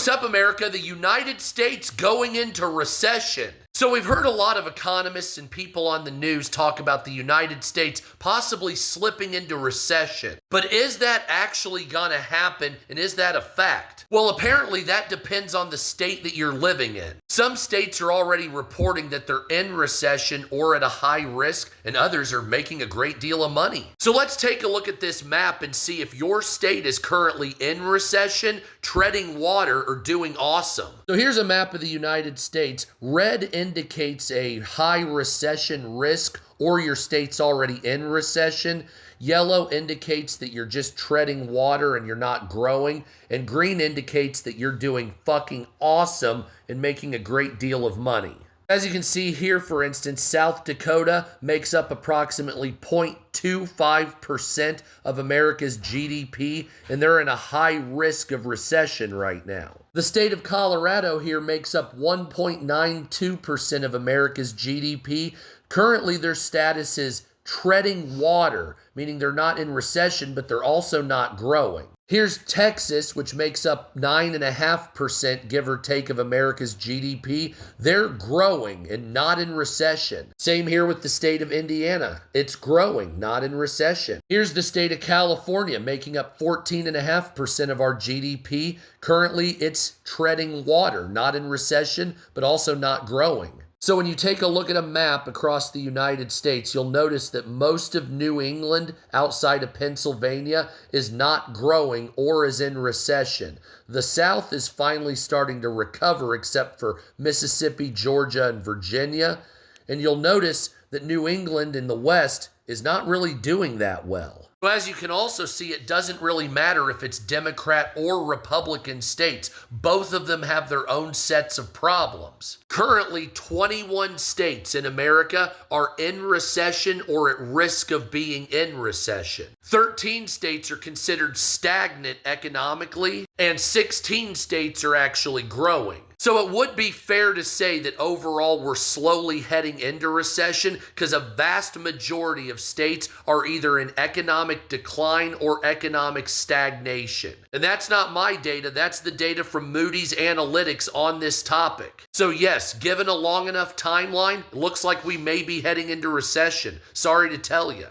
What's up, America? The United States going into recession. So we've heard a lot of economists and people on the news talk about the United States possibly slipping into recession. But is that actually gonna happen, and is that a fact? Well, apparently that depends on the state that you're living in. Some states are already reporting that they're in recession or at a high risk, and others are making a great deal of money. So let's take a look at this map and see if your state is currently in recession, treading water, or doing awesome. So here's a map of the United States. Red indicates a high recession risk, or your state's already in recession. Yellow indicates that you're just treading water and you're not growing. And green indicates that you're doing fucking awesome and making a great deal of money. As you can see here, for instance, South Dakota makes up approximately 0.25% of America's GDP, and they're in a high risk of recession right now. The state of Colorado here makes up 1.92% of America's GDP. Currently, their status is treading water, meaning they're not in recession, but they're also not growing. Here's Texas, which makes up 9.5%, give or take, of America's GDP. They're growing and not in recession. Same here with the state of Indiana. It's growing, not in recession. Here's the state of California, making up 14.5% of our GDP. Currently, it's treading water, not in recession, but also not growing. So when you take a look at a map across the United States, you'll notice that most of New England outside of Pennsylvania is not growing or is in recession. The South is finally starting to recover, except for Mississippi, Georgia, and Virginia. And you'll notice that New England in the West is not really doing that well. So as you can also see, it doesn't really matter if it's Democrat or Republican states. Both of them have their own sets of problems. Currently, 21 states in America are in recession or at risk of being in recession. 13 states are considered stagnant economically, and 16 states are actually growing. So it would be fair to say that overall we're slowly heading into recession because a vast majority of states are either in economic decline or economic stagnation. And that's not my data, that's the data from Moody's Analytics on this topic. So yes, given a long enough timeline, it looks like we may be heading into recession. Sorry to tell you.